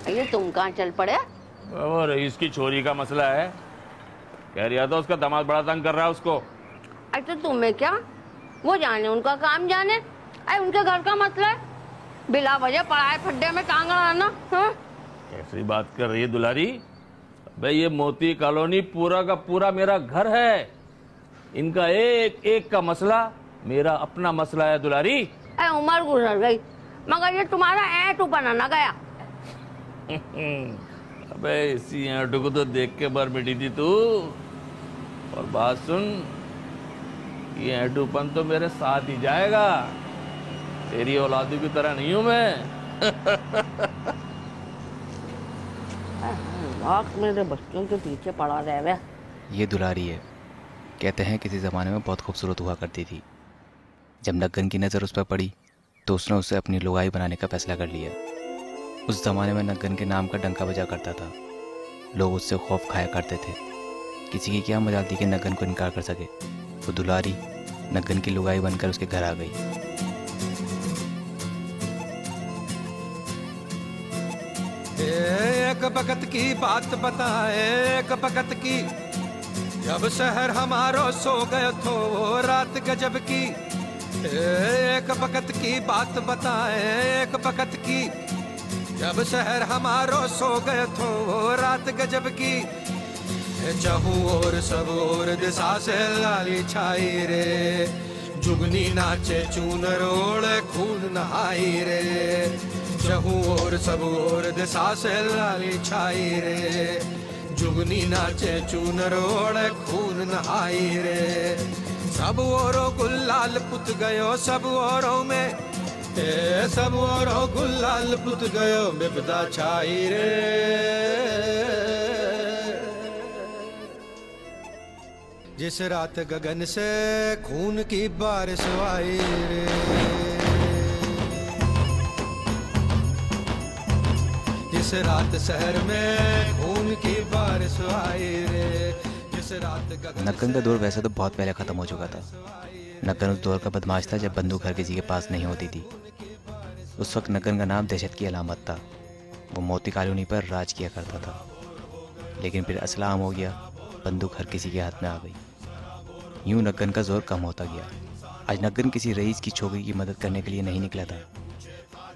ये तुम कहाँ चल पड़े? वो रईस की छोरी का मसला है। कह रहा था उसका दामाद बड़ा तंग कर रहा है उसको। अच्छा तुम्हें क्या, वो जाने, उनका काम जाने। अरे उनके घर का मसला है, बिला वजह पड़ाए खड्डे में टांग लाना। ऐसी बात कर रही है दुलारी? भाई ये मोती कॉलोनी पूरा का पूरा मेरा घर है। इनका एक एक का मसला मेरा अपना मसला है दुलारी। अरे उम्र गुजर गई मगर ये तुम्हारा ऐंठ ऊपर ना गया। अबे इसी ऐंठू को तो देख के मर मिटी थी तू। और बात सुन, ये ऐंठूपन तो मेरे साथ ही जाएगा। तेरी औलादू की तरह नहीं हूं मैं। मेरे बच्चों के पीछे पड़ा रहे। ये दुलारी है। कहते हैं किसी ज़माने में बहुत खूबसूरत हुआ करती थी। जब नग्गन की नज़र उस पर पड़ी तो उसने उसे अपनी लुगाई बनाने का फैसला कर लिया। उस ज़माने में नग्गन के नाम का डंका बजा करता था। लोग उससे खौफ खाया करते थे। किसी की क्या मजाल थी कि नग्गन को इनकार कर सके। वो दुलारी नग्गन की लुगाई बनकर उसके घर आ गई। एक वक्त की बात बताए, एक वक्त की, जब शहर हमारो सो गए थो रात गजब की। एक वक्त की बात बताए, एक वक्त की, जब शहर हमारो सो गए थो रात गजब की। चहु और सब और दिशा से लाली छाई रे, जुगनी नाचे चूनर ओढ़े खून नहाई रे। चहु और सब और दिशा से लाली छाई रे, जुगनी नाचे चूनर ओढ़े खून नहाई रे। सब औरों गुलाल पुत गयो सब औरों में, सब औरों गुलाल पुत गयो विपदा छाई रे। जिस रात गगन से खून की बारिश आई रे, जिस रात शहर में खून की बारिश आई रे, जिस रात गगन। नग्गन का दौर वैसे तो बहुत पहले ख़त्म हो चुका था। नग्गन उस दौर का बदमाश था जब बंदूक हर किसी के पास नहीं होती थी। उस वक्त नग्गन का नाम दहशत की अलामत था। वो मोती कॉलोनी पर राज किया करता था। लेकिन फिर असला आम हो गया, बंदूक हर किसी के हाथ में आ गई। यूं नग्गन का जोर कम होता गया। आज नग्गन किसी रईस की छोकरी की मदद करने के लिए नहीं निकला था,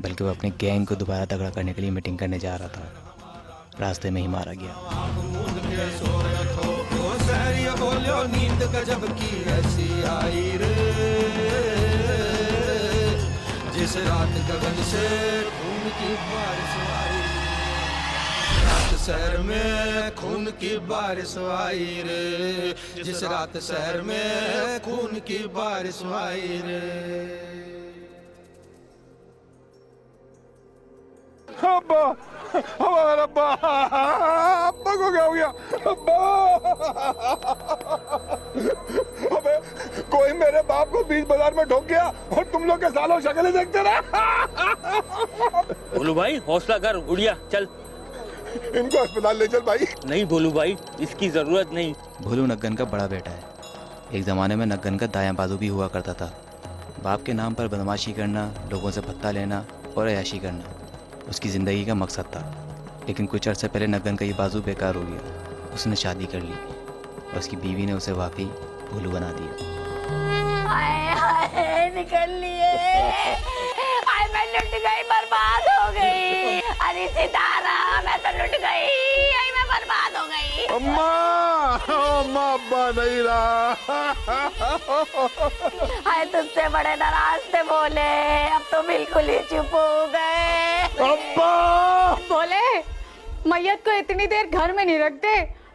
बल्कि वो अपने गैंग को दोबारा तगड़ा करने के लिए मीटिंग करने जा रहा था। रास्ते में ही मारा गया। बोलो नींद गजब की ऐसी आई रे, जिस रात गगन से खून की बारिश आई, रात शहर में खून की बारिश आई रे, जिस रात शहर में खून की बारिश आई रे। अब्बा, हमारा अब्बा, अब्बा को क्या हो गया? अब्बा, अबे कोई मेरे बाप को बीच बाजार में ठोक गया और तुम लोग के सालों शक्लें देखते रहे। बोलू भाई हौसला कर, उड़िया चल। इनको अस्पताल ले चल भाई। नहीं बोलू भाई, इसकी जरूरत नहीं। भोलू नग्गन का बड़ा बेटा है। एक ज़माने में नग्गन का दायां बाजू भी हुआ करता था। बाप के नाम पर बदमाशी करना, लोगों से भत्ता लेना और अयाशी करना उसकी ज़िंदगी का मकसद था। लेकिन कुछ अर्से पहले नग्गन का ये बाजू बेकार हो गया। उसने शादी कर ली और उसकी बीवी ने उसे वाकई भोलू बना दिया। हाय हाय निकल लिए, हाय मैं लुट गई, बर्बाद हो गई। अरे सितारा मैं तो लुट गई, हाय मैं बर्बाद हो गई। अम्मा, अम्मा अब्बा नहीं रहा। हाय तुझसे बड़े नाराज थे बोले, अब तो बिल्कुल ही चुप हो गए। अब्बा बोले मैयत को इतनी देर घर में नहीं रखते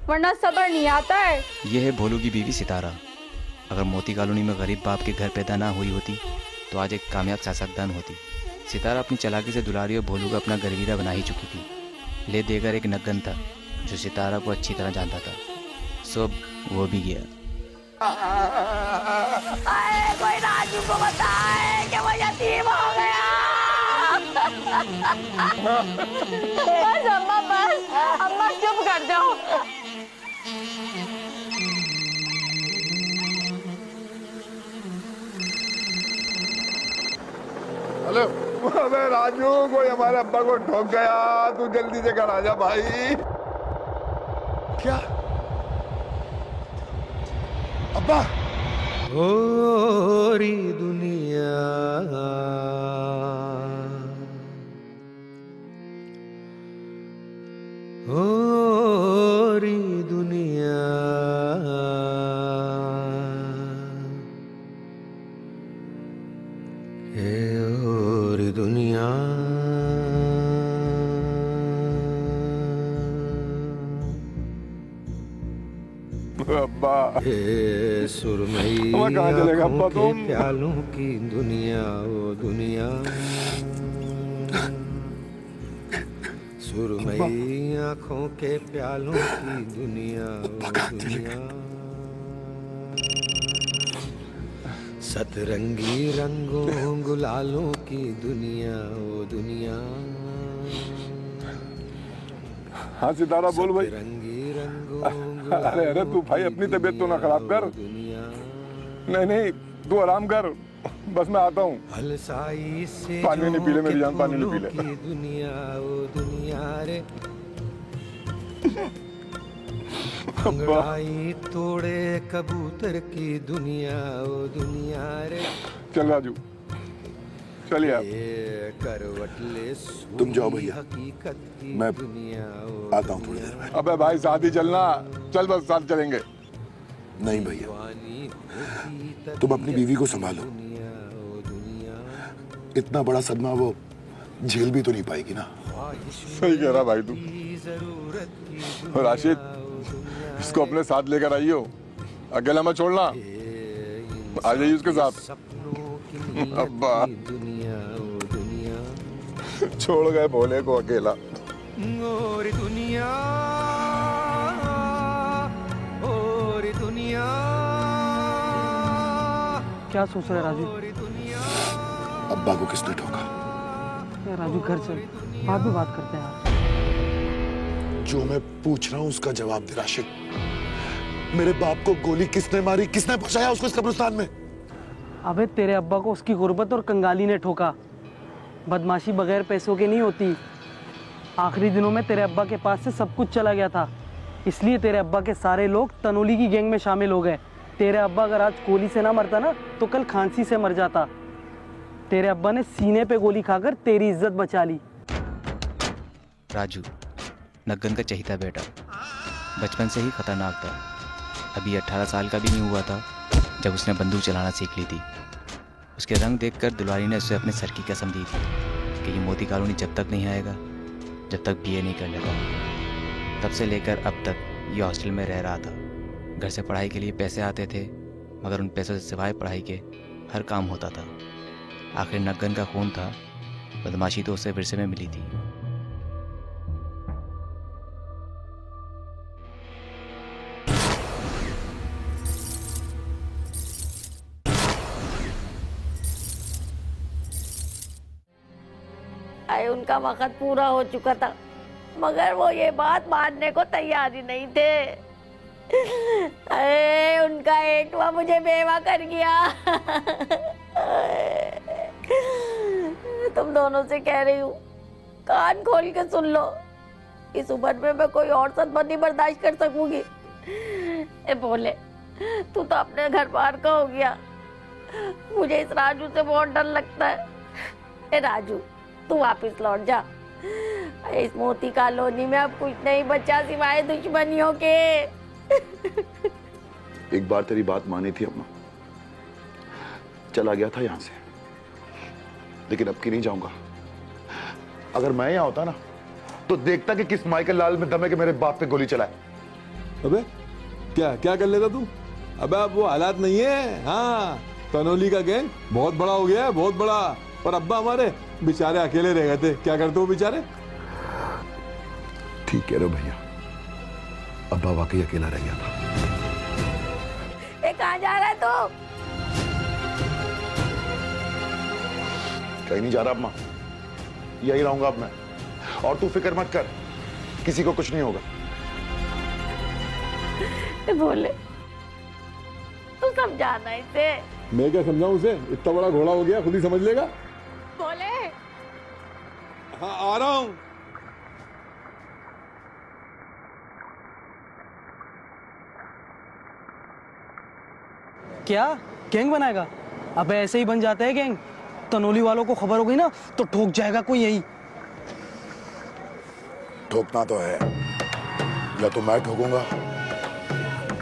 वरना सब्र नहीं आता है। यह है भोलू की बीवी सितारा। अगर मोती कॉलोनी में गरीब बाप के घर पैदा ना हुई होती तो आज एक कामयाब सियासतदान होती। सितारा अपनी चालाकी से दुलारी और भोलू को अपना गरवीरा बना ही चुकी थी। ले देकर एक नग्गन था जो सितारा को अच्छी तरह जानता था। सो वो भी गया। कोई राजू को बताए कि वो यतीम हो गया। बस अम्मा, बस अम्मा चुप कर जाओ। हेलो, अबे अबे राजू, कोई हमारे अब्बा को ठोक गया, तू जल्दी से घर आ जा भाई। क्या अब्बा? ओरी दुनिया ओरी दुनिया हे ओरी दुनिया अब्बा सुरमई कहाँ चलेगा अब्बा तुम? प्यालों की दुनिया, ओ दुनिया सुरमई आंखों के प्यालों की दुनिया, ओ दुनिया सतरंगी रंगों गुलालों की दुनिया, ओ दुनिया हाँ सितारा बोल भाई। रंगी रंगों अरे अरे तू भाई अपनी तबीयत तो ना खराब कर। नहीं नहीं तू आराम कर, बस मैं आता हूँ। पानी नहीं पी ले मेरी जान, पानी नहीं पी ले। दुनिया ओ दुनिया रे अंगड़ाई तोड़े कबूतर की दुनिया, ओ दुनिया रे। चल राजू चलिए आप। करवट ले तुम जाओ भैया, मैं आता हूँ थोड़ी देर में। अबे भाई साथ ही चलना, चल बस साथ चलेंगे। नहीं भैया तुम अपनी बीवी को संभालो, इतना बड़ा सदमा वो झेल भी तो नहीं पाएगी ना। सही कह रहा भाई तू। राशिद इसको अपने साथ लेकर आइयो, अकेला मत छोड़ना, आ जाइए उसके साथ। अब्बा छोड़ गए भोले को अकेला। और दुनिया और दुनिया क्या सोच रहे राजू? अब्बा को किसने ठोका? राजू घर चल, बाद में बात करते हैं। जो मैं पूछ रहा हूँ उसका जवाब दे राशिद। मेरे बाप को गोली किसने मारी, किसने पहुंचाया उसको इस कब्रिस्तान में? अबे तेरे अब्बा को उसकी गुर्बत और कंगाली ने ठोका। बदमाशी बगैर पैसों के नहीं होती। आखिरी दिनों में तेरे अब्बा के पास से सब कुछ चला गया था, इसलिए तेरे अब्बा के सारे लोग तनोली की गैंग में शामिल हो गए। तेरे अब्बा अगर आज गोली से ना मरता ना तो कल खांसी से मर जाता। तेरे अब्बा ने सीने पे गोली खाकर तेरी इज्जत बचा ली। राजू नग्गन का चहीता बेटा, बचपन से ही खतरनाक था। अभी 18 साल का भी नहीं हुआ था जब उसने बंदूक चलाना सीख ली थी। उसके रंग देखकर दुलारी ने उसे अपने सर की कसम दी थी कि ये मोती कॉलोनी जब तक नहीं आएगा जब तक बीए नहीं कर लेगा। तब से लेकर अब तक ये हॉस्टल में रह रहा था। घर से पढ़ाई के लिए पैसे आते थे, मगर उन पैसों से सिवाय पढ़ाई के हर काम होता था। आखिर नग्गन का खून था, बदमाशी तो उसे विरसे में मिली थी। उनका वक्त पूरा हो चुका था, मगर वो ये बात मानने को तैयार ही नहीं थे। अरे उनका एटवा मुझे बेवा कर गया। तुम दोनों से कह रही हूँ, कान खोल के सुन लो। इस उम्र में मैं कोई और सदमा नहीं बर्दाश्त कर सकूंगी। ए बोले, तू तो अपने घर बाहर का हो गया, मुझे इस राजू से बहुत डर लगता है। ए राजू, तू वापस लौट जा। इस मोती कॉलोनी में अब कुछ नहीं बचा सिवाय दुश्मनियों के। एक बार तेरी बात मानी थी अम्मा, चला गया था यहाँ से, लेकिन अब की नहीं जाऊंगा। अगर मैं यहाँ होता ना तो देखता कि किस माइकल लाल में दम है कि मेरे बाप पे गोली चलाए। अबे क्या क्या कर लेता तू? अबे अब वो हालात नहीं है। हाँ, तनोली का गैंग बहुत बड़ा हो गया है, बहुत बड़ा। और अब्बा हमारे बेचारे अकेले रह गए थे। क्या करते हो बेचारे? ठीक है रे भैया, अब्बा वाकई अकेला रह गया था। कहाँ जा रहा है तू? कहीं नहीं जा रहा अम्मा, यही रहूंगा अब मैं। और तू फिक्र मत कर, किसी को कुछ नहीं होगा। बोले, तू समझाना इसे। मैं क्या समझाऊं उसे? इतना बड़ा घोड़ा हो गया, खुद ही समझ लेगा। बोले, हाँ आ रहा हूँ। क्या गैंग बनाएगा? अबे ऐसे ही बन जाते हैं गैंग। तनोली वालों को खबर हो गई ना तो ठोक जाएगा कोई यही। ठोकना तो है, या तो मैं ठोकूंगा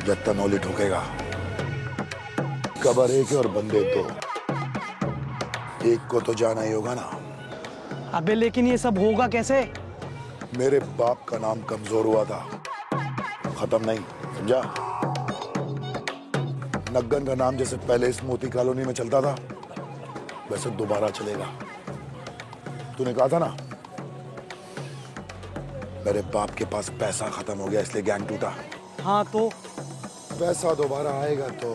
या तनोली ठोकेगा। खबर एक है और बंदे दो, एक को तो जाना ही होगा ना। अबे लेकिन ये सब होगा कैसे? मेरे बाप का नाम कमजोर हुआ था, खत्म नहीं, समझा? नग्गन का नाम जैसे पहले इस मोती कॉलोनी में चलता था वैसे दोबारा चलेगा। तूने कहा था ना मेरे बाप के पास पैसा खत्म हो गया इसलिए गैंग टूटा। हाँ तो पैसा दोबारा आएगा तो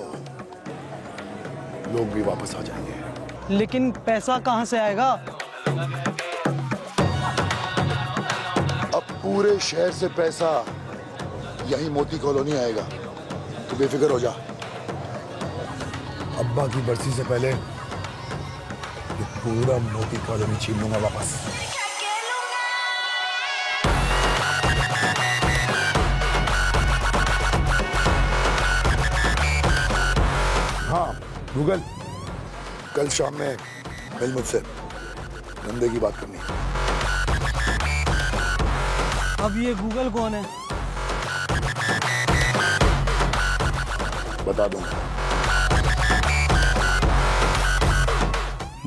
लोग भी वापस आ जाएंगे। लेकिन पैसा कहाँ से आएगा? अब पूरे शहर से पैसा यही मोती कॉलोनी आएगा, तो बेफिक्र हो जा। अब्बा की बरसी से पहले ये पूरा मोती कॉलोनी छीन लूंगा वापस। हाँ गूगल, कल शाम में मिल मुझसे, धंधे की बात करनी है। अब ये गूगल कौन है? बता दूंगा।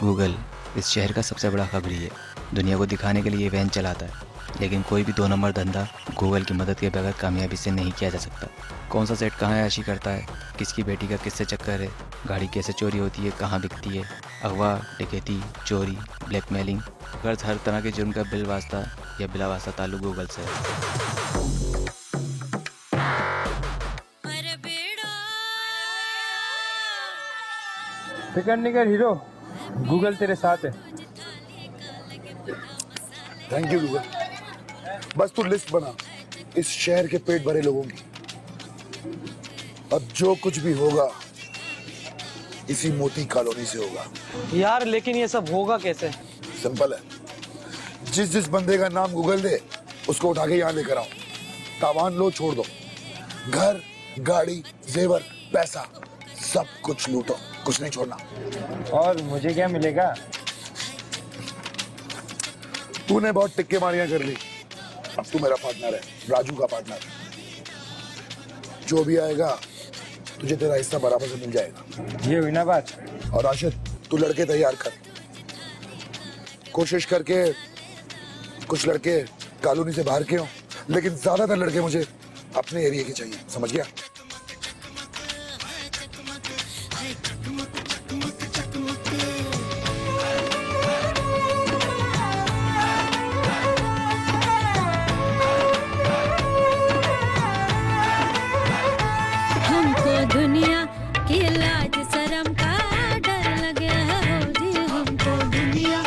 गूगल इस शहर का सबसे बड़ा खबरी है। दुनिया को दिखाने के लिए ये वैन चलाता है, लेकिन कोई भी 2 नंबर धंधा गूगल की मदद के बगैर कामयाबी से नहीं किया जा सकता। कौन सा सेट कहाँ ऐशी करता है, किसकी बेटी का किससे चक्कर है, गाड़ी कैसे चोरी होती है, कहाँ बिकती है, अगवा, डकैती, चोरी, ब्लैकमेलिंग, गर्ज हर तरह के जुर्म का बिल वास्ता या बिला वास्ता ताल्लुक गूगल से है। फिकर नहीं कर हीरो, गूगल तेरे साथ है। Thank you Google. बस तू लिस्ट बना इस शहर के पेट भरे लोगों की। अब जो कुछ भी होगा इसी मोती कॉलोनी से होगा। यार लेकिन ये सब होगा कैसे? सिंपल है, जिस जिस बंदे का नाम गूगल दे उसको उठा के यहाँ लेकर आओ, तावान लो, छोड़ दो, घर, गाड़ी, जेवर, पैसा सब कुछ लूटो, कुछ नहीं छोड़ना। और मुझे क्या मिलेगा? तूने बहुत टिक्के मारियां कर ली, अब तू मेरा पार्टनर है, राजू का पार्टनर। जो भी आएगा तुझे तेरा हिस्सा बराबर से मिल जाएगा। ये हुई ना बात। और राशिद तू लड़के तैयार कर, कोशिश करके कुछ लड़के कॉलोनी से बाहर के हों, लेकिन ज्यादातर लड़के मुझे अपने एरिया के चाहिए, समझ गया? दुनिया की लाज शर्म का डर लगे हो जी, हमको दुनिया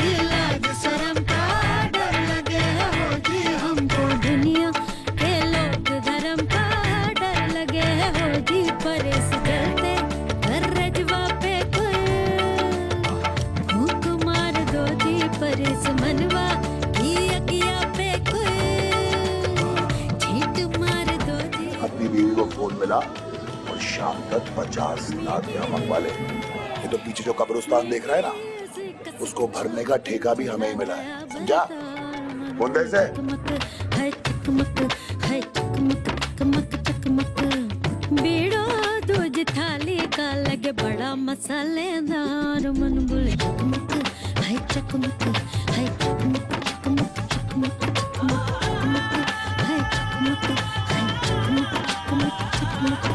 की लाज शर्म का डर लगे हो जी, हमको दुनिया के लोग धर्म का डर लगे हो जी। परेश चलते हर रजवा पे कोई भूख मार दो जी, परेश मनवा की अकिया पे कोई छींट मार दो जी। अपनी बीवी को फोन मिला, शाम तक 50 लाख यहाँ मंगवा ले। ये तो पीछे जो कब्रिस्तान देख रहा है ना, उसको भरने का ठेका भी हमें ही मिला है, समझा? बोल दे से। बीड़ो दूज थाली का लगे बड़ा मसालेदार, मन बोले चकमक हाय चकमक हाय चकमक चकमक चकमक चकमक हाय चकमक हाय चकमक चकमक चकमक।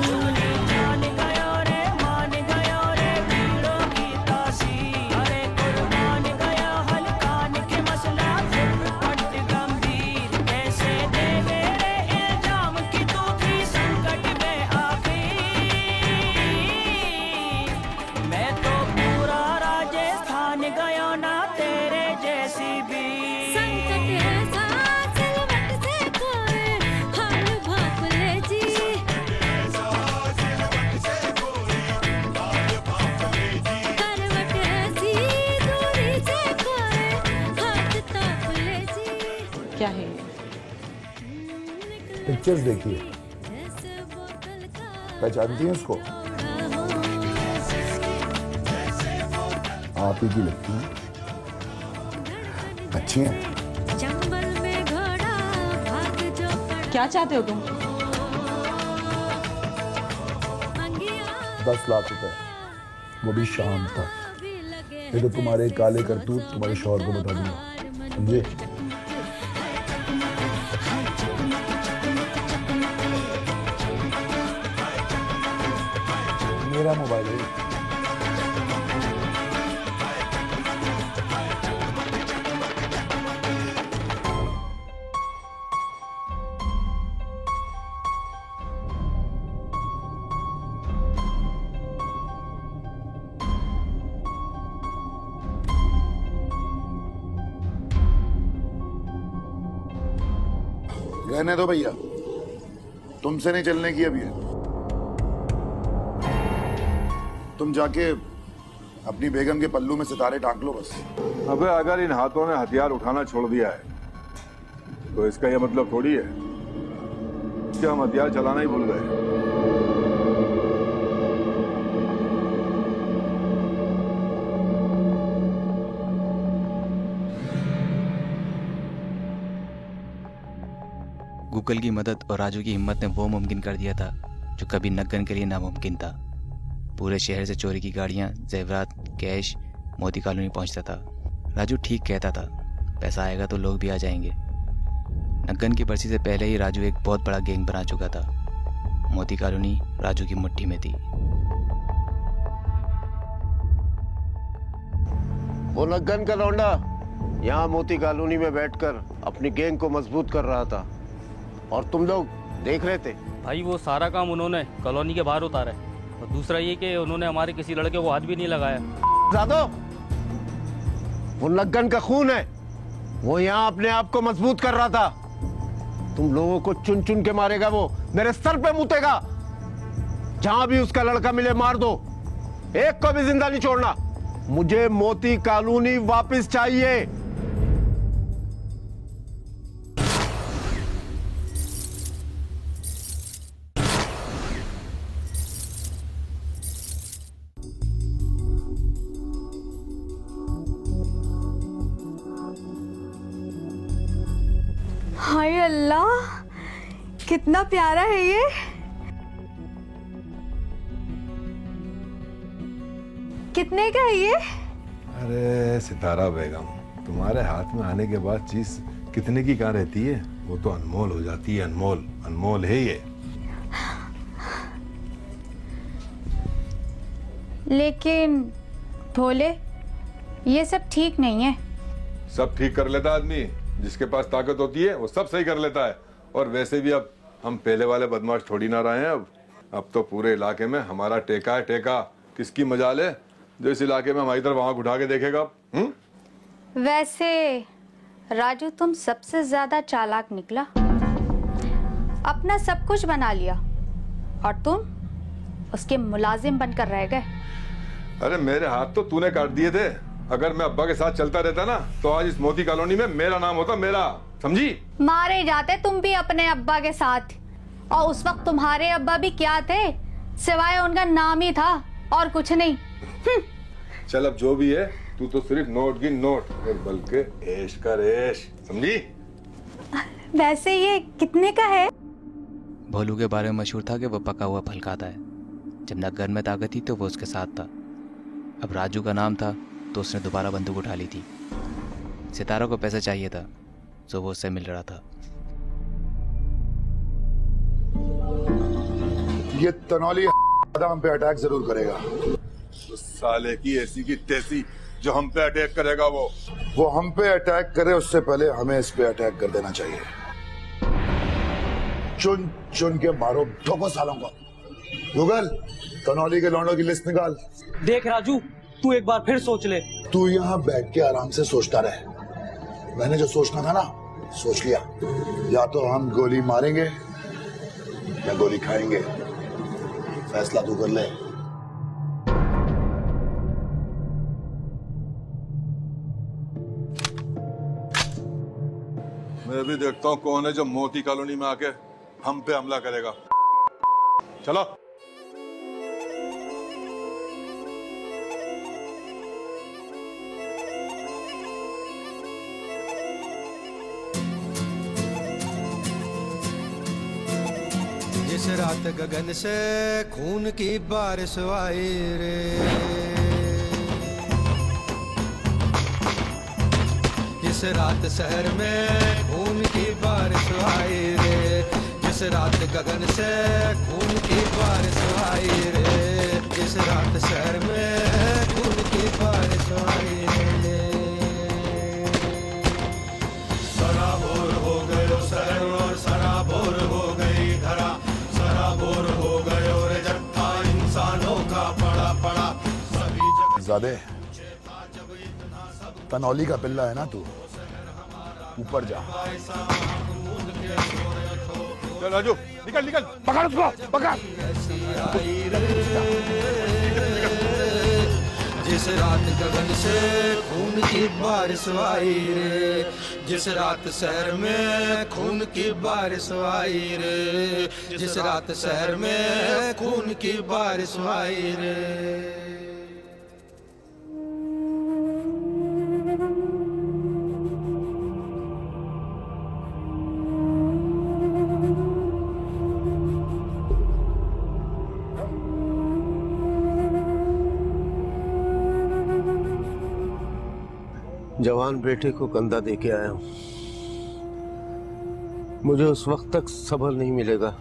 पिक्चर्स देखी है, पहचानती हैं उसको? आप ही की लगती हैं, अच्छी हैं। क्या चाहते हो तुम? 10 लाख रुपए, वो भी शाम तक। ये तो तुम्हारे काले करतूत तुम्हारे शौहर को बता दूंगा, समझे? मेरा मोबाइल है। रहने दो भैया, तुमसे नहीं चलने की अभी है। तुम जाके अपनी बेगम के पल्लू में सितारे टांग लो बस। अबे अगर इन हाथों ने हथियार उठाना छोड़ दिया है तो इसका यह मतलब थोड़ी है कि हम हथियार चलाना ही भूल गए। गूगल की मदद और राजू की हिम्मत ने वो मुमकिन कर दिया था जो कभी नग्गन के लिए नामुमकिन था। पूरे शहर से चोरी की गाड़ियां, जेवरात, कैश मोती कॉलोनी पहुंचता था। राजू ठीक कहता था, पैसा आएगा तो लोग भी आ जाएंगे। नग्गन की बरसी से पहले ही राजू एक बहुत बड़ा गैंग बना चुका था। मोती कॉलोनी राजू की मुट्ठी में थी। वो नग्गन का लौंडा यहाँ मोती कॉलोनी में बैठकर अपनी गैंग को मजबूत कर रहा था और तुम लोग देख रहे थे। भाई वो सारा काम उन्होंने कॉलोनी के बाहर उतारा है, और दूसरा ये कि उन्होंने हमारे किसी लड़के को हाथ भी नहीं लगाया। जादो, वो नग्गन का खून है, वो यहाँ अपने आप को मजबूत कर रहा था। तुम लोगों को चुन चुन के मारेगा, वो मेरे सर पे मुतेगा। जहां भी उसका लड़का मिले मार दो, एक को भी जिंदा नहीं छोड़ना। मुझे मोती कॉलोनी वापस चाहिए। हाय अल्लाह, कितना प्यारा है ये। कितने का है ये? अरे सितारा बेगम, तुम्हारे हाथ में आने के बाद चीज कितने की कहाँ रहती है, वो तो अनमोल हो जाती है। अनमोल अनमोल है ये। लेकिन भोले, ये सब ठीक नहीं है। सब ठीक कर लेता आदमी, जिसके पास ताकत होती है वो सब सही कर लेता है। और वैसे भी अब हम पहले वाले बदमाश थोड़ी ना रहे हैं। अब तो पूरे इलाके में हमारा टेका है। टेका किसकी मजाल है जो इस इलाके में हमारी तरफ आंख उठा के देखेगा। वैसे राजू, तुम सबसे ज्यादा चालाक निकला। अपना सब कुछ बना लिया और तुम उसके मुलाजिम बनकर रह गए। अरे मेरे हाथ तो तूने काट दिए थे। अगर मैं अब्बा के साथ चलता रहता ना तो आज इस मोती कॉलोनी में मेरा नाम होता, मेरा। समझी? मारे जाते तुम भी अपने अब्बा के साथ। और उस वक्त तुम्हारे अब्बा भी क्या थे, सिवाय उनका नाम ही था और कुछ नहीं। चल अब जो भी है, तू तो सिर्फ नोट गिन नोट, बल्कि ऐश कर ऐश। समझी? वैसे ये कितने का है? भोलू के बारे में मशहूर था कि वो पका हुआ फल खाता है। जब नग्गन में ताकत थी तो वो उसके साथ था। अब राजू का नाम था तो उसने दोबारा बंदूक उठा ली थी। सितारा को पैसा चाहिए था जो वो उससे मिल रहा था। ये तनौली हम पे अटैक जरूर करेगा। तो साले की ऐसी की तैसी जो हम पे अटैक करेगा, वो हम पे अटैक करे उससे पहले हमें इस पे अटैक कर देना चाहिए। चुन चुन के मारो ठोको सालों को। गूगल, तनौली के लौंडों की लिस्ट निकाल। देख राजू, तू एक बार फिर सोच ले। तू यहाँ बैठ के आराम से सोचता रहे। मैंने जो सोचना था ना, सोच लिया। या तो हम गोली मारेंगे या गोली खाएंगे, फैसला तू कर ले। मैं भी देखता हूँ कौन है जो मोती कॉलोनी में आके हम पे हमला करेगा। चलो। जिस रात गगन से खून की बारिश आई रे, जिस रात शहर में खून की बारिश आई रे, जिस रात गगन से खून की बारिश आई रे, जिस रात शहर में खून की बारिश आई रे। सराबोर हो गयो शहर और सराबोर हो गई धरा, सराबोर हो गयो रे जट्टा इंसानों का पड़ा पड़ा सभी जगह। ज़्यादे तनौली का पिल्ला है ना तू, ऊपर जा। चल राजू निकल निकल, पकड़ उसको पकड़। जिस रात गगन से खून की बारिश आई रे, जिस रात शहर में खून की बारिश आई रे, जिस रात शहर में खून की बारिश आई रे। जवान बेटे को कंधा दे के आया हूं। मुझे उस वक्त तक सब्र नहीं मिलेगा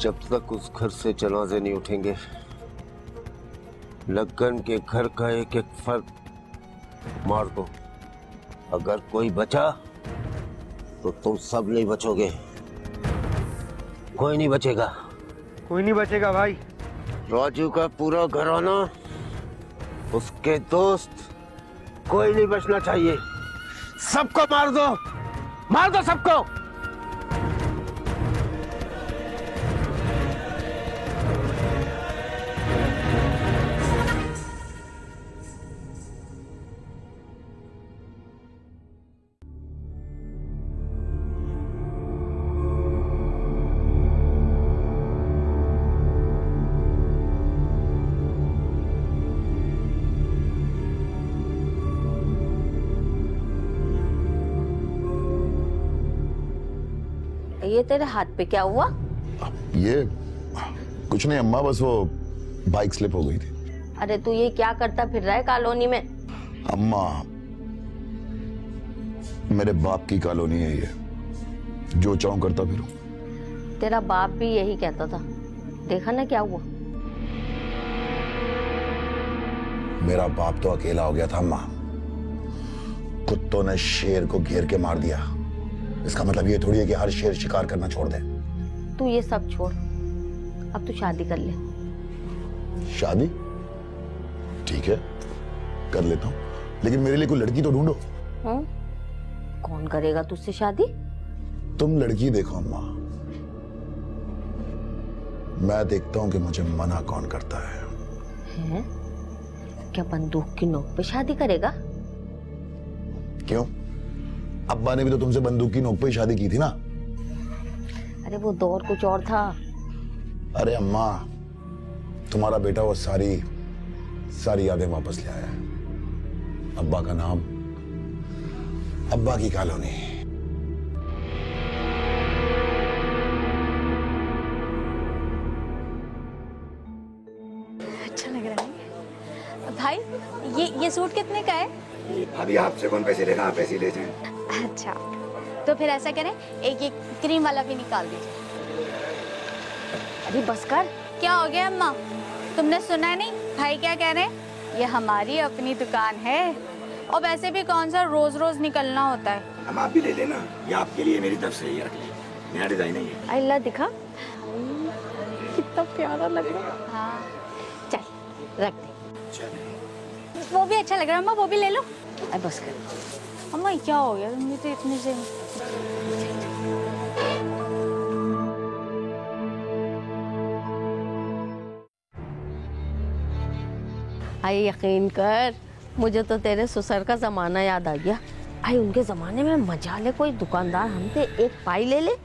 जब तक उस घर से जनाजे नहीं उठेंगे। लग्गन के घर का एक एक फर्द मार दो, अगर कोई बचा तो तुम सब नहीं बचोगे। कोई नहीं बचेगा। कोई नहीं बचेगा भाई। राजू का पूरा घराना, उसके दोस्त, कोई नहीं बचना चाहिए। सबको मार दो सबको। ये तेरे हाथ पे क्या हुआ? ये कुछ नहीं अम्मा, बस वो बाइक स्लिप हो गई थी। अरे तू ये क्या करता फिर रहा है कॉलोनी में? अम्मा मेरे बाप की कॉलोनी है ये, जो चाहूं करता फिरूं। तेरा बाप भी यही कहता था, देखा ना क्या हुआ। मेरा बाप तो अकेला हो गया था अम्मा, कुत्तों ने शेर को घेर के मार दिया। इसका मतलब ये थोड़ी है कि हर शेर शिकार करना छोड़ दे। तू ये सब छोड़, अब तू शादी कर ले। शादी? ठीक है कर लेता हूँ, लेकिन मेरे लिए कोई लड़की तो ढूंढो। कौन करेगा तुझसे शादी? तुम लड़की देखो अम्मा, मैं देखता हूँ कि मुझे मना कौन करता है। हैं? क्या बंदूक की नोक पे शादी करेगा? क्यों? अब्बा ने भी तो तुमसे बंदूक की नोक पे शादी की थी ना। अरे वो दौर कुछ और था। अरे अम्मा तुम्हारा बेटा वो सारी यादें वापस ले आया है। अब्बा का नाम, अब्बा की कॉलोनी। अच्छा लग रहा है भाई। ये सूट कितने का है? अभी आपसे कौन पैसे लेगा, आप पैसे ले जाएं। अच्छा तो फिर ऐसा करें, एक क्रीम वाला भी निकाल दीजिए। अरे बस कर। क्या हो गया अम्मा, तुमने सुना नहीं भाई क्या कह रहे हैं? ये हमारी अपनी दुकान है और वैसे भी कौन सा रोज रोज निकलना होता है। हम आप भी ले लेना, ये आपके लिए मेरी तरफ से ये रख ली, नया डिजाइन है ये। अल्लाह दिखा कितना प्यारा लग रहा है। हाँ चल रख दे। वो भी अच्छा लग रहा है अम्मा, वो भी ले लो। अरे बस कर। अम्मा क्या हो गया, तुम तो इतने से। आई यकीन कर, मुझे तो तेरे ससुर का जमाना याद आ गया। आई उनके जमाने में मजा ले, कोई दुकानदार हमसे एक पाई ले ले।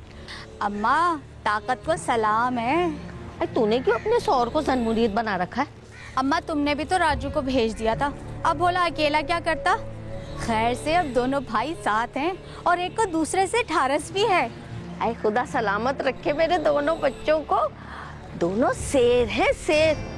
अम्मा ताकत को सलाम है। तूने क्यों अपने सौर को ज़नमुरीद बना रखा है? अम्मा तुमने भी तो राजू को भेज दिया था, अब बोला अकेला क्या करता। खैर से अब दोनों भाई साथ हैं और एक को दूसरे से ठारस भी है। ऐ खुदा सलामत रखे मेरे दोनों बच्चों को, दोनों शेर हैं शेर।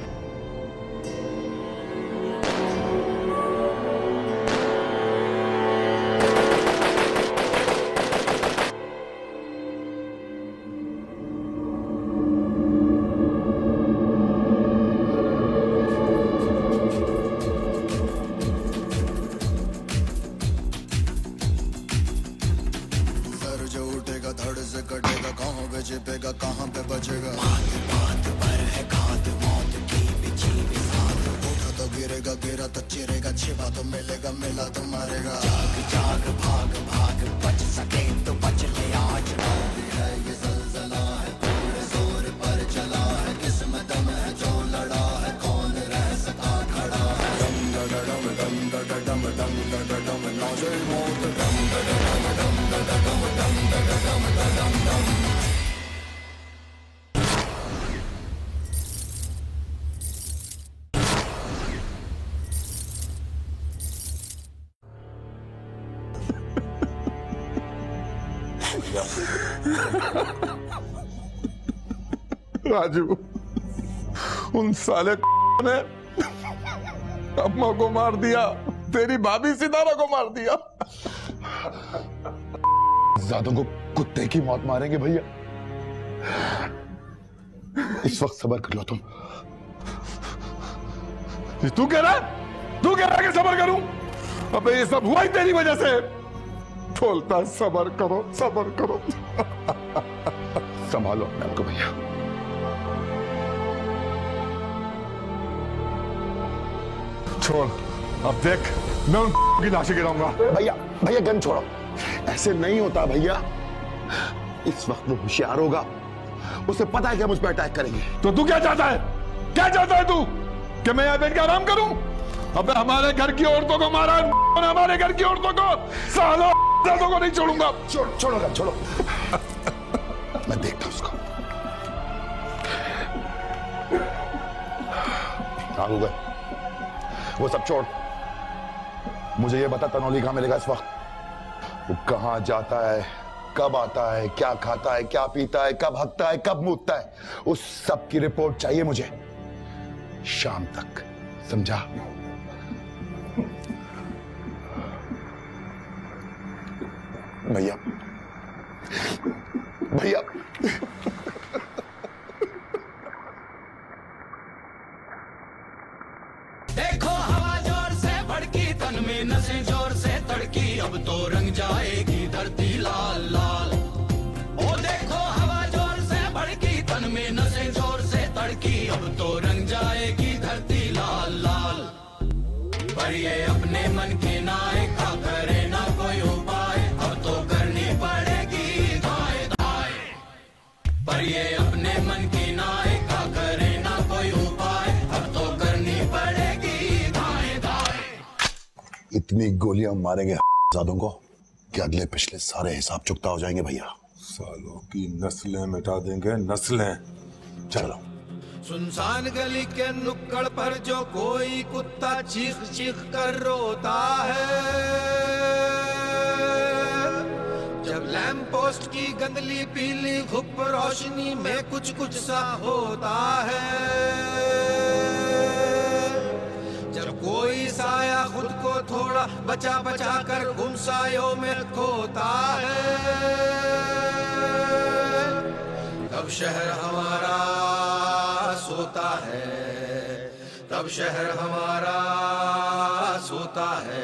राजू, उन साले ने अम्मा को मार दिया, तेरी भाभी सितारा को मार दिया। ज्यादा को कुत्ते की मौत मारेंगे भैया। इस वक्त सब्र कर लो तुम। तू कह रहा कि सब्र करूं? अबे ये सब हुआ ही तेरी वजह से। बोलता सब्र करो सब्र करो। संभालो अपने आपको भैया। छोड़, अब देख मैं उन की लाशें गिराऊंगा। भैया भैया गन छोड़ो, ऐसे नहीं होता भैया। इस वक्त वो होशियार होगा, उसे पता है कि हम उस पर अटैक करेंगे। तो तू क्या चाहता है? क्या चाहता है तू? कि मैं यहाँ बैठ के आराम करूं? अबे हमारे घर की औरतों को मारा, हमारे घर की औरतों को, सालों को नहीं छोड़ूंगा। छोड़ो गन छोड़ो। मैं देखता हूं उसको। हाँ गूगल, वो सब छोड़, मुझे ये बता तनौली कहां मिलेगा इस वक्त? वो कहां जाता है, कब आता है, क्या खाता है, क्या पीता है, कब हकता है, कब मूतता है, उस सब की रिपोर्ट चाहिए मुझे शाम तक, समझा? भैया भैया देखो हवा जोर से भड़की, तन में नसें जोर से तड़की, अब तो रंग जाएगी धरती लाल लाल। ओ देखो हवा जोर से भड़की, तन में नसें जोर से तड़की, अब तो रंग जाएगी धरती लाल लाल। पर ये अपने मन की नायका करे ना कोई उपाय, अब तो करनी पड़ेगी दाएं दाएं। पर ये अपने मन की नायका करे ना कोई उपाय, अब तो करनी पड़ेगी दाएं दाएं। इतनी गोलियां मारेंगे ज़ादों को कि अगले पिछले सारे हिसाब चुकता हो जाएंगे भैया। सालों की नस्लें मिटा देंगे, नस्लें। चलो। सुनसान गली के नुक्कड़ पर जो कोई कुत्ता चीख चीख कर रोता है, जब लैंप पोस्ट की गंदली पीली धूप रोशनी में कुछ कुछ सा होता है, जब कोई साया खुद को थोड़ा बचा बचा कर गुमसायों में खोता है, तब शहर हमारा सोता है, तब शहर हमारा सोता है,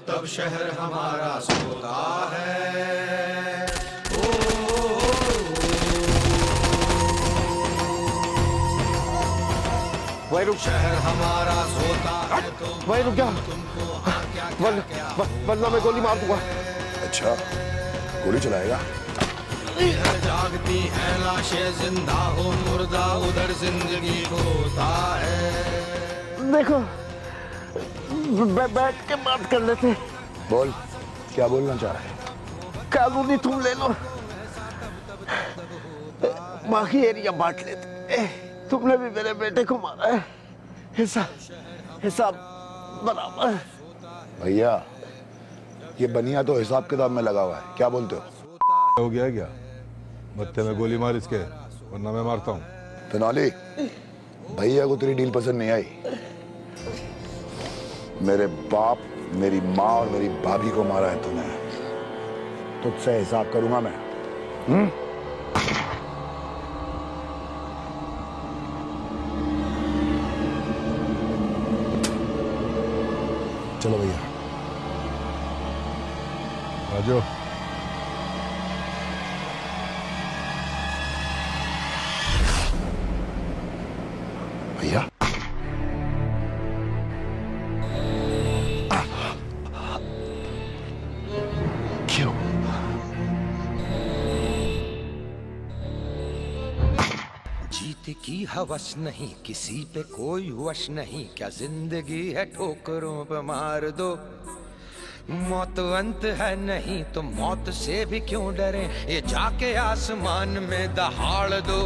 तब शहर हमारा सोता है। ओ वही रुक, शहर हमारा सोता है तो वही रुक जा, वरना मैं गोली मार दूंगा। अच्छा, गोली चलाएगा? इधर जागती है लाशें, जिंदा हो मुर्दा उधर जिंदगी होता है। देखो बैठ के बात कर लेते। बोल, क्या बोलना चाह रहे हैं? कानूनी तुम ले लो, बाकी एरिया बांट लेते। तुमने भी मेरे बेटे को मारा है, हिसाब बराबर। भैया ये बनिया तो हिसाब किताब में लगा हुआ है, क्या बोलते हो गया क्या? बत्ते में गोली मार इसके, वरना मैं मारता हूँ। तेनाली, भैया को तेरी डील पसंद नहीं आई। मेरे बाप, मेरी माँ और मेरी भाभी को मारा है तूने, तुझसे हिसाब करूंगा मैं। चलो भैया। राजू, भैया क्यों? जीत की हवस नहीं, किसी पे कोई वश नहीं, क्या जिंदगी है ठोकरों पे मार दो। मौत अंत है नहीं तो मौत से भी क्यों डरे, ये जाके आसमान में दहाड़ दो।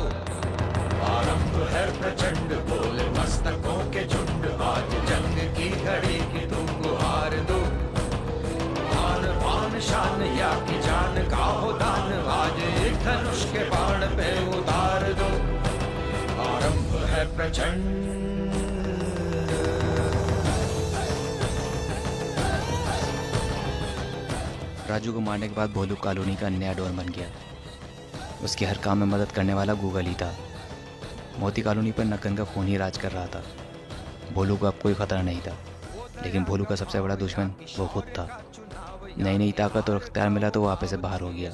आरंभ है प्रचंड, बोले मस्तकों के झुंड, आज जंग की घड़ी की तुम गुहार दो। आन पान शान या की जान का हो दान, आज एक धनुष के बाण पे उतार दो। आरंभ है प्रचंड। राजू को मारने के बाद भोलू कॉलोनी का नया डॉन बन गया। उसके हर काम में मदद करने वाला गूगल ही था। मोती कॉलोनी पर नक्कन का खून ही राज कर रहा था। भोलू को अब कोई खतरा नहीं था, लेकिन भोलू का सबसे बड़ा दुश्मन वो खुद था। नई नई ताकत और अख्तियार मिला तो वो आपे से बाहर हो गया।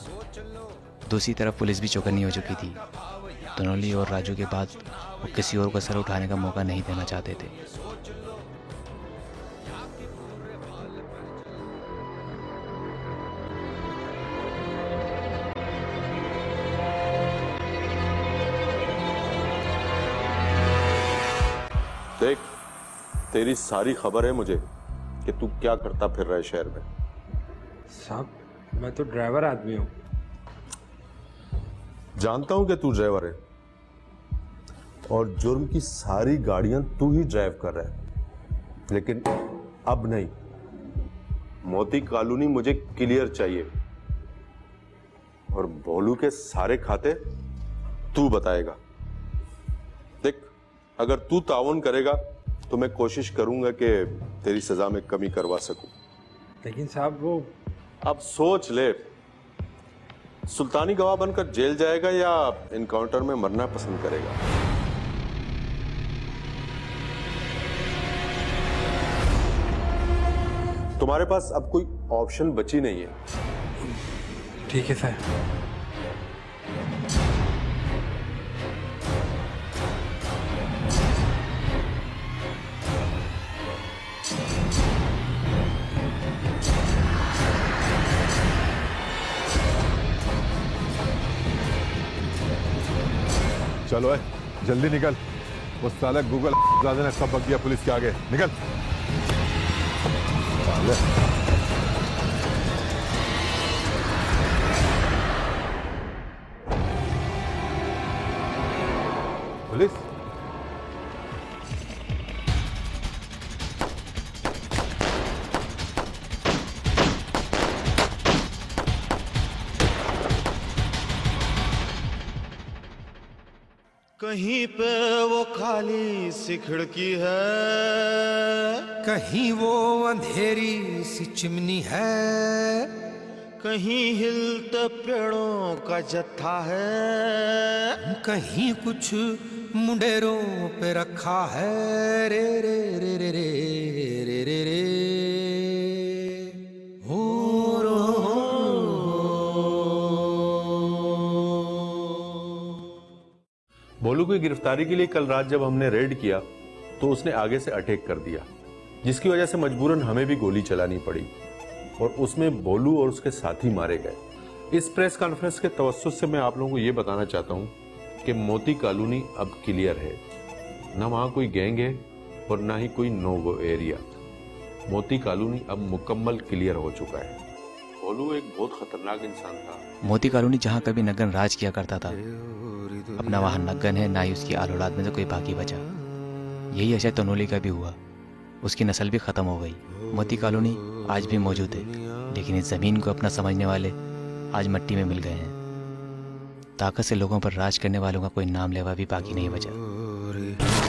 दूसरी तरफ पुलिस भी चौकन्नी हो चुकी थी। तनोली और राजू के बाद वो किसी और को सर उठाने का मौका नहीं देना चाहते थे। देख, तेरी सारी खबर है मुझे कि तू क्या करता फिर रहा है शहर में। साहब, मैं तो ड्राइवर आदमी हूँ। जानता हूं कि तू ड्राइवर है और जुर्म की सारी गाड़ियां तू ही ड्राइव कर रहा है, लेकिन अब नहीं। मोती कॉलोनी मुझे क्लियर चाहिए और भोलू के सारे खाते तू बताएगा। देख, अगर तू ताउन करेगा तो मैं कोशिश करूंगा कि तेरी सजा में कमी करवा सकूं। लेकिन साहब वो... अब सोच ले, सुल्तानी गवाह बनकर जेल जाएगा या एनकाउंटर में मरना पसंद करेगा? तुम्हारे पास अब कोई ऑप्शन बची नहीं है। ठीक है सर। चलो है, जल्दी निकल। उस साले गूगल ने सब बक दिया पुलिस के आगे। निकल। पुलिस कहीं पे वो खाली सी खिड़की है, कहीं वो अंधेरी सी चिमनी है, कहीं हिलते पेड़ों का जत्था है, कहीं कुछ मुंडेरों पे रखा है। रे रे रे रे रे रे रे रे हो रो। भोलू की गिरफ्तारी के लिए कल रात जब हमने रेड किया तो उसने आगे से अटैक कर दिया, जिसकी वजह से मजबूरन हमें भी गोली चलानी पड़ी और उसमें भोलू और उसके साथी मारे गए। इस प्रेस कॉन्फ्रेंस के तवज्जुह से मैं आप लोगों को यह बताना चाहता हूं कि मोती कॉलोनी अब क्लियर है। ना वहां कोई गैंग है और ना ही कोई नो गो एरिया। मोती कॉलोनी अब मुकम्मल क्लियर हो चुका है भोलू एक बहुत खतरनाक इंसान था। मोती कॉलोनी जहाँ कभी नग्गन राज किया करता था, अपना वहाँ नग्गन है, ना ही उसकी आल औलाद में से कोई बाकी बचा। यही अशय तनोली का भी हुआ, उसकी नस्ल भी खत्म हो गई। मोती कॉलोनी आज भी मौजूद है, लेकिन इस जमीन को अपना समझने वाले आज मिट्टी में मिल गए हैं। ताकत से लोगों पर राज करने वालों का कोई नाम लेवा भी बाकी नहीं बचा।